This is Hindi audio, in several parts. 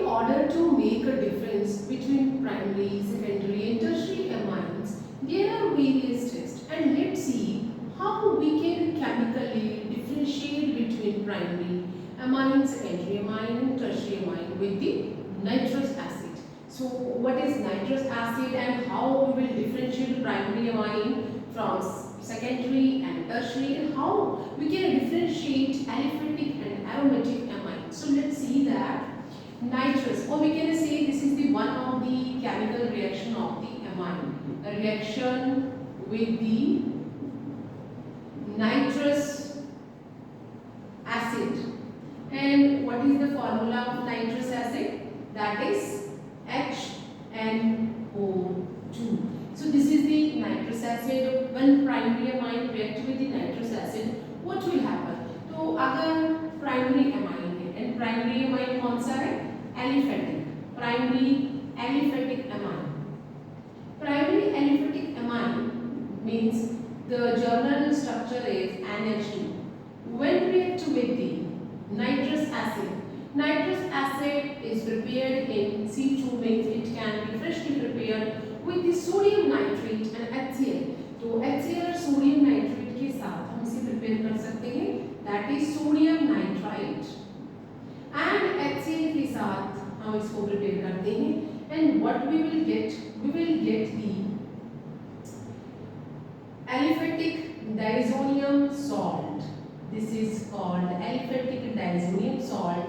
order to make a difference between primary, secondary and tertiary amines, there are various tests, and let's see how we can chemically differentiate between primary amine, secondary amine and tertiary amine with the nitrous acid. So what is nitrous acid and how we will differentiate primary amine from secondary and tertiary, and how we can differentiate aliphatic and aromatic amine. So let's see that nitrous, or we can say this is the one of the chemical reaction of the amine, a reaction with the nitrous acid. And what is the formula of nitrous acid? That is HNO2. So this is the nitrous acid. When primary amine react with the nitrous acid, what will happen? तो अगर primary amine है, and primary amine कौन सा है? Aliphatic. Primary aliphatic amine. Primary aliphatic amine means the journal structure is NH2. When react with the nitrous acid is prepared in C2, means it can be freshly prepared with the sodium nitrate and HCl. तो HCl और sodium nitrate के साथ हम इसे प्रिपेयर कर सकते हैं, that is sodium nitrite, and HCl के साथ हम इसको प्रिपेयर करते हैं, and what we will get the aliphatic diazonium salt. This is called aliphatic diazonium salt,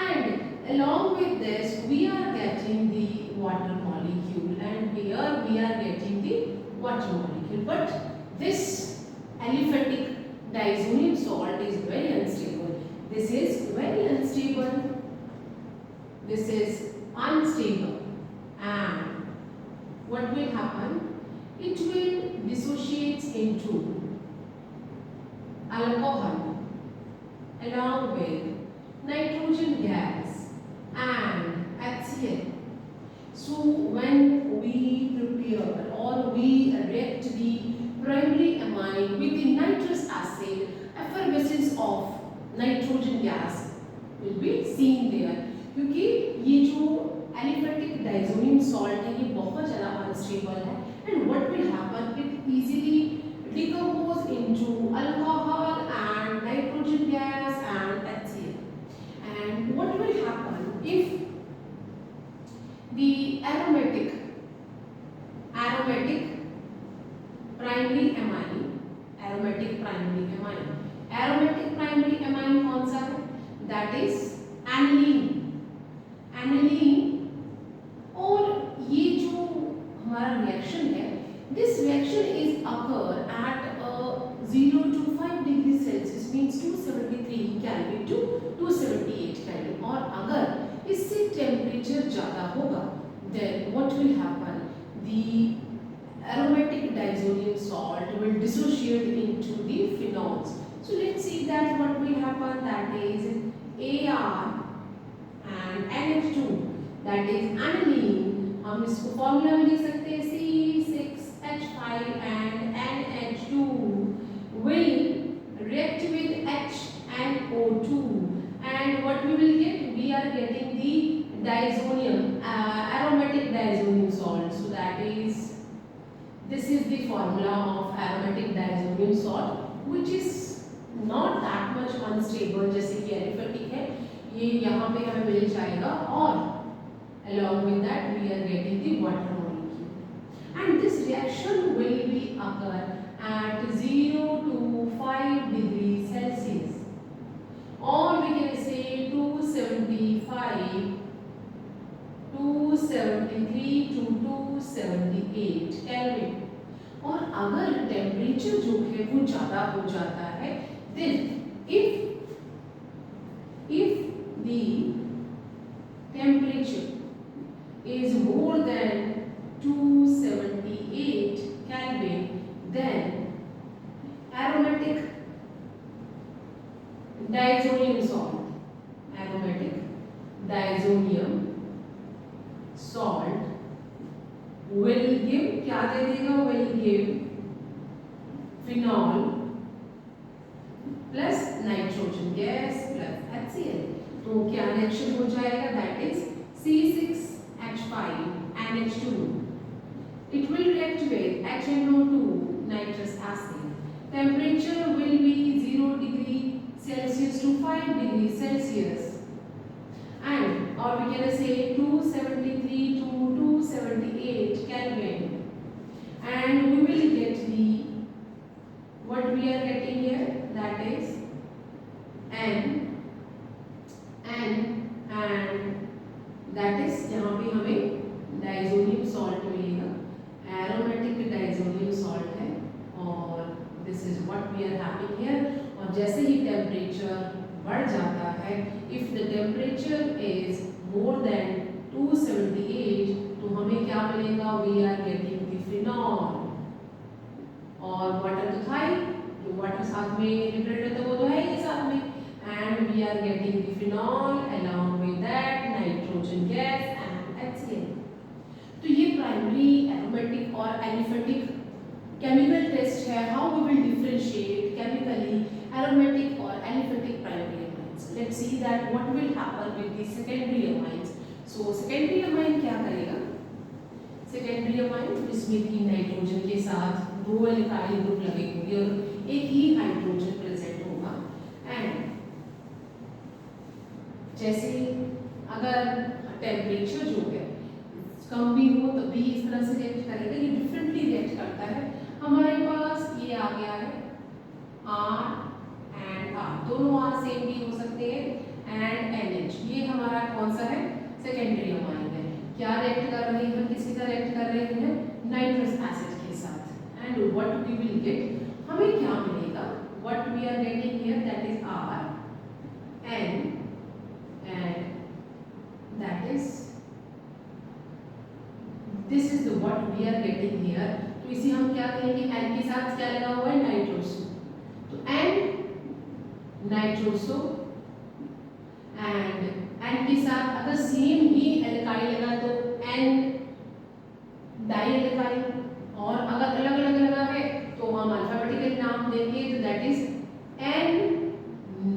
and along with this we are getting the water molecule, and here we are getting the water molecule. But this aliphatic diazonium salt is very unstable. This is very unstable. This is unstable, and what will happen? It will dissociate into alcohol along with nitrogen gas and HCl. So when we prepare or we react the primary amine with the nitrous acid, effervescence of nitrogen gas will be seen there, क्योंकि ये जो aliphatic diazonium salt है ये बहुत ज़्यादा unstable है, and what will happen? It easily decompose into alcohol and nitrogen gas and HCl. And what will happen if the aromatic primary amine, aromatic primary amine कौन सा है? That is aniline. और ये जो हमारा रिएक्शन है, this reaction is occur at 0 to 5 degree Celsius, means 273 Kelvin to 278 Kelvin. और अगर इससे टेम्परेचर ज़्यादा होगा, then what will happen? The aromatic diazonium salt will dissociate into the phenols. So let's see that what will happen. That is Ar and NH2, that is aniline. हम इसको फॉर्मूला में लिख सकते हैं C6H5 and NH2 will react with HNO2, and what we will get? We are getting the diazonium, aromatic diazonium salt. So that is, this is the formula of aromatic diazonium salt, which is not that much unstable जैसे कि aliphatic है, ये यहाँ पे हमें मिल जाएगा, और along with that we are getting the water molecule, and this reaction will be occur at 0 to 5 degrees Celsius, or we can say 273 to 278 Kelvin. और अगर टेम्परेचर जो है वो ज़्यादा हो जाता है, then if the temperature is more than 278 Kelvin, then aromatic diazonium salt will give, क्या दे देगा? Will give phenol plus nitrogen gas plus HCl. तो क्या रिएक्शन हो जाएगा? That is HNO2 nitrous acid. Temperature will be 0 degree Celsius to 5 degree Celsius. And or we can say 273 to 278 Kelvin. And we will get the what we are getting here, that is N and that is यहाँ पे हमें डाइजोनियम सॉल्ट मिलेगा, एरोमेटिक डाइजोनियम सॉल्ट है और this is what we are having here. और जैसे ही टेम्परेचर बढ़ जाता है, if the temperature is more than 278 तो हमें क्या मिलेगा, we are getting the phenol. और वाटर तो था ही, जो वाटर साथ में लिबरेटेड है वो तो है ही साथ में, and we are getting the phenol along with that nitrogen gas and HCl। तो ये प्राइमरी एरोमेटिक और एलिफेटिक केमिकल टेस्ट है, how we will differentiate chemically aromatic और aliphatic primary amines. Let's see that what will happen with the secondary amines. So secondary amine क्या करेगा, सेकेंडरी अमाइन इसमें कि नाइट्रोजन के साथ 2 एल्काइल ग्रुप लगे होंगे और एक ही हाइड्रोजन प्रेजेंट होगा। एंड जैसे अगर टेम्परेचर जो है कम भी हो तो भी इस तरह से रिएक्ट करेगा, ये डिफरेंटली रिएक्ट करता है। हमारे पास ये आ गया है R एंड R, दोनों R सेम भी हो सकते हैं, एंड NH, ये हमारा कौन सा है, सेकेंडरी अमाइन है। क्या रिएक्ट कर रहे हैं, किसके साथ रिएक्ट कर रहे हैं, नाइट्रस एसिड के साथ। And what we will get, हमें क्या मिलेगा, what we are getting here, that is R N and that is this is the what we are getting here। तो इसे हम क्या कहेंगे, N के साथ क्या लगा हुआ है, नाइट्रोसो, तो N नाइट्रोसो एंड N के साथ अगर सेम ही एल्काइल लगा तो N डाई एल्काइल, और अगर अलग अलग लगा है तो हम अल्फाबेटिकल नाम देंगे, तो that is N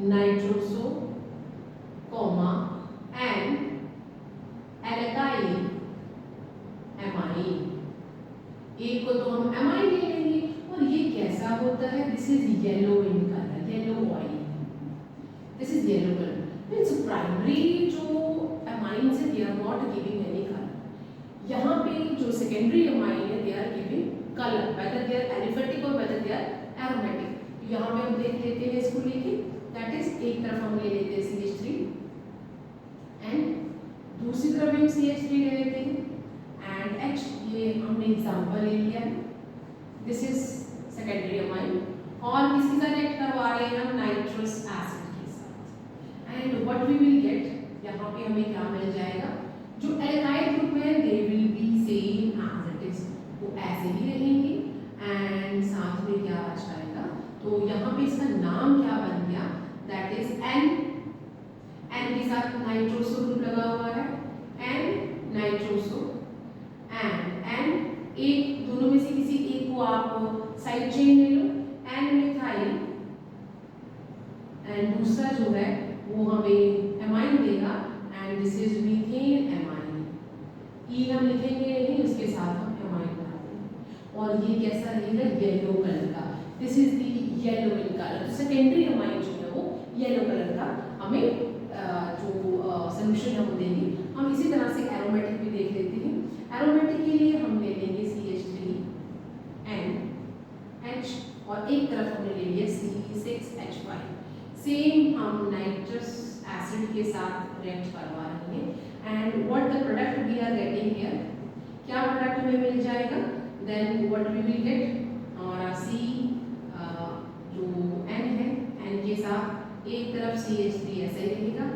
nitroso comma N alkyl amine. एक को तो हम एमाइन ले लेंगे, और ये कैसा होता है, this is yellow in colour, yellow oil, this is yellow colour means primary जो एमाइन्स है they are not giving any colour. यहाँ पे जो सेकेंडरी एमाइन है they are giving colour, whether they are aliphatic और वेदर दे आर एरोमेटिक। यहाँ पे हम देख लेते हैं इसको लेके, दैट इज एक तरफ हम ले लेते हैं CH3 एंड दूसरी तरफ हम CH3 ले लेते हैं एंड H, ये हमने एग्जांपल ले लिया है, दिस इज सेकेंडरी अमाइन। और किसके साथ रिएक्ट करवा रहे हैं हम, नाइट्रस एसिड के साथ। And what we will get, यहाँ पे हमें क्या मिल जाएगा, जो एल्काइल ग्रुप है they will be same as it is, वो ऐसे ही रहेंगे एंड साथ में क्या आ जाएगा, तो यहाँ पे इसका नाम क्या बन गया, दैट इज N के साथ नाइट्रोसो ग्रुप लगा हुआ है, N नाइट्रोसो एंड एक दोनों में से किसी एक को आप साइड चेन ले लो, N मिथाइल, एंड दूसरा जो है वो हमें एमाइन देगा and this is methane amine. E हम लिखेंगे नहीं, उसके साथ हम एमाइन डालेंगे, और ये कैसा रहेगा, येलो कलर का, this is the yellow in colour. तो सेकेंडरी अमाइन जो है वो येलो कलर का हमें जो सोल्यूशन हम देंगे। हम इसी तरह से एरोमेटिक भी देख लेते हैं। एरोमेटिक के लिए हम ले लेंगे CH3NH और एक तरफ हमने ले लिया C6H5। सेम हम नाइट्रस एसिड के साथ रिएक्ट करवा रहे हैं and what the product we are getting here, क्या प्रोडक्ट हमें मिल जाएगा, then what we will get, हमारा C जो N है, N के साथ एक तरफ CH3 ऐसे ही रहेगा,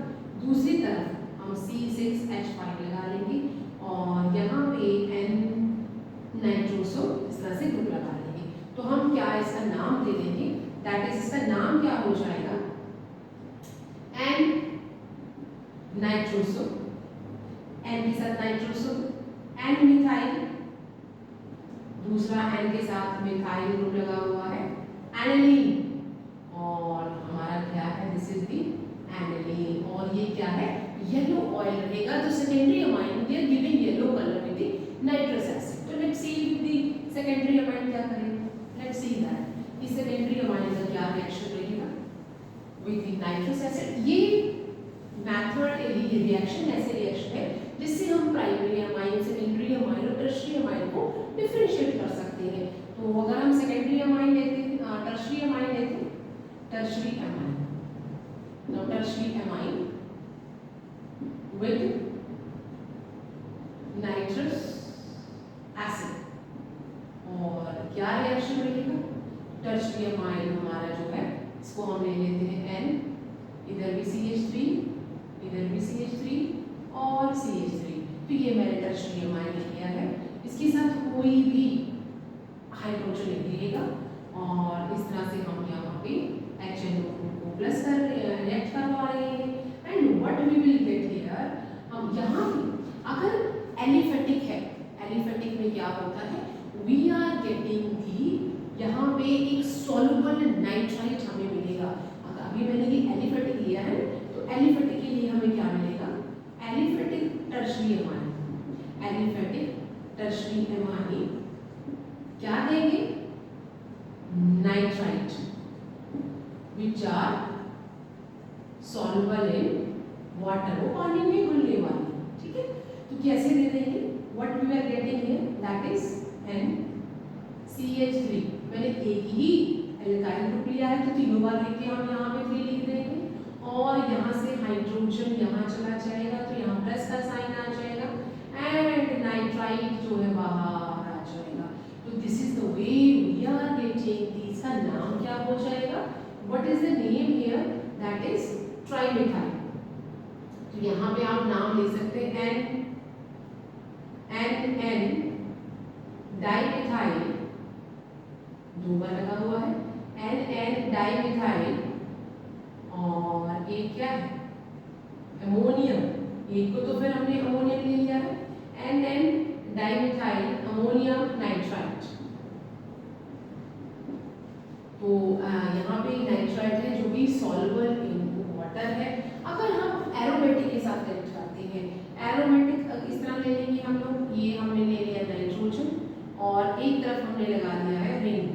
दूसरी तरफ हम C6H5 लगा लेंगे और यहाँ पे N नाइट्रोसो इस तरह से ग्रुप लगा लेंगे। तो हम क्या इसका नाम दे देंगे, दैट इज इसका नाम क्या हो जाएगा, N नाइट्रोसो, N के साथ नाइट्रोसो, N मिथाइल, दूसरा N के साथ मिथाइल ग्रुप लगा हुआ है, एनिलीन, और हमारा क्या है, दिस इज दी एनिलीन, और ये क्या है, येलो ऑयल रहेगा। तो secondary amine they are giving yellow colour with the nitrous acid. तो let's see with the secondary amine क्या करेगा? लेट्स सी दैट कि सेकेंडरी अमाइन का क्या रिएक्शन रहेगा विद द नाइट्रस एसिड। ये मेथड, ये रिएक्शन ऐसे रिएक्शन है जिससे हम प्राइमरी अमाइन, सेकेंडरी अमाइन और टर्शियरी अमाइन को डिफरेंशिएट कर सकते हैं। तो अगर हम सेकेंडरी अमाइन लेते हैं, टर्शियरी अमाइन लेते हैं, tertiary amine, now tertiary amine with nitrous acid, और क्या रिएक्शन रहेगा? टर्शियरी अमाइन हमारा जो है इसको हम ले लेते हैं N, इधर भी CH3, इधर भी CH3 और CH3, तो ये मैंने टर्शियरी अमाइन लिया है। इसके साथ कोई भी हाइड्रोजन नहीं रहेगा और इस तरह से हम यहाँ पे HNO2 को प्लस कर रिएक्ट करवा रहे हैं। And what we will get here, हम यहाँ पे अगर एलिफेटिक है, एलिफेटिक में क्या होता है, वी आर गेटिंग दी, यहाँ पे एक सॉल्युबल नाइट्राइट हमें मिलेगा। अभी मैंने ये एलिफेटिक लिया है तो एलिफेटिक के लिए हमें क्या मिलेगा? Aliphatic tertiary amine, aliphatic tertiary amine क्या देंगे? Nitrite which are soluble in water, वो पानी में घुलने वाली, ठीक है। तो कैसे दे देंगे? What we are getting here, that is NCH3। मैंने एक ही एल्काइल ग्रुप लिया है तो तीनों बार लिख के हम यहाँ पे 3 लिख देंगे, और यहाँ से हाइड्रोजन यहाँ चला जाएगा तो यहाँ प्लस का साइन आ जाएगा एंड नाइट्राइट जो है बाहर आ जाएगा। तो this is the way we are getting, इसका नाम क्या हो जाएगा? What is the name here? That is trimethyl. तो यहाँ पे आप नाम ले सकते हैं NN डाइमेथाइल, 2 बार लगा हुआ है NN डाइमेथाइल, और एक क्या है? अमोनियम। एक को तो फिर हमने अमोनियम ले लिया है, NN डाइमेथाइल अमोनियम नाइट्राइट। तो यहाँ पे नाइट्राइट है जो कि सॉल्युबल इन वाटर है। अगर हम एरोमेटिक के साथ रिएक्ट करते हैं, एरोमेटिक इस तरह ले लेंगे हम लोग, ये हमने ले लिया नाइट्रोजन और एक तरफ हमने लगा दिया है रिंग,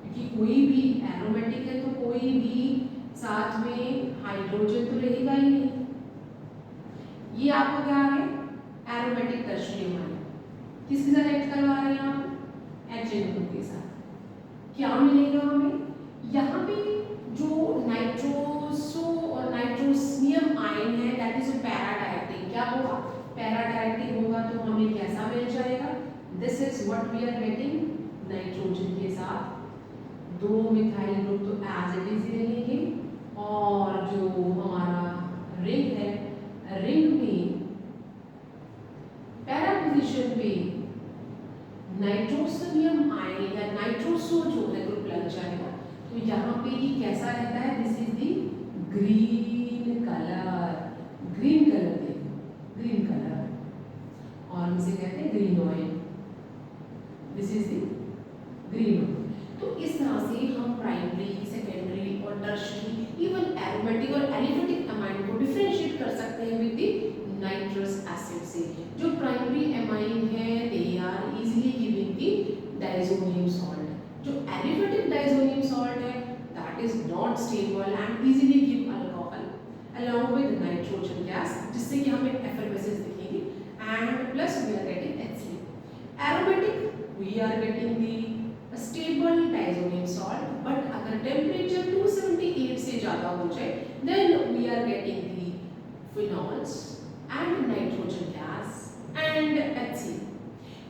क्योंकि कोई भी एरोमेटिक है तो कोई भी साथ में हाइड्रोजन तो रहेगा ही नहीं। ये आपको क्या है? Aromatic tertiary amine. किसके साथ रिएक्ट करवा रहे हैं आप? HNO2 के साथ। क्या मिलेगा हमें? यहाँ पे जो नाइट्रोसो और नाइट्रोसियम आयन है दैट इज पैरा डायरेक्टिंग। क्या होगा? पैरा डायरेक्टिंग होगा तो हमें कैसा मिल जाएगा? This is what we are getting, nitrogen के साथ 2 मिथाइल ग्रुप तो एज इट इज ले लेंगे, और जो हमारा रिंग है, रिंग में पैरा पोजीशन पे नाइट्रोसोनियम आयन या नाइट्रोसो जो है ग्रुप लग जाएगा। तो यहाँ पे ये कैसा रहता है? This is the green colour, green colour देखो, ग्रीन कलर, और हम इसे कहते हैं green oil. This is the green oil. तो इस तरह से हम प्राइमरी, सेकेंडरी और टर्शियरी, इवन एरोमेटिक और एलिफेटिक अमाइन को डिफरेंशिएट कर सकते हैं विद द नाइट्रस एसिड से। जो प्राइमरी अमाइन है they are easily giving the diazonium salt. जो एलिफेटिक डायज़ोनियम सॉल्ट है that is not stable and easily give alcohol along with nitrogen gas, जिससे कि हमें एफएफएसएस दिखेगी and plus we are getting HCl। Aromatic we are getting the stable diazonium salt, but अगर टेम्परेचर 278 से ज़्यादा हो जाए then we are getting the phenols and nitrogen gas and HCl.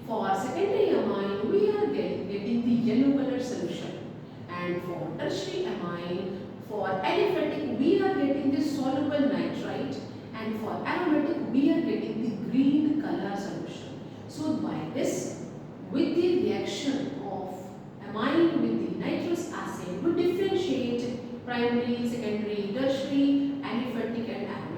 For secondary amine we are getting the yellow color solution, and for tertiary amine, for aliphatic we are getting the soluble nitrite, and for aromatic we are getting the green color solution. So by this, with the reaction of amine with the nitrous acid, we differentiate primary, secondary, tertiary, aliphatic and aromatic.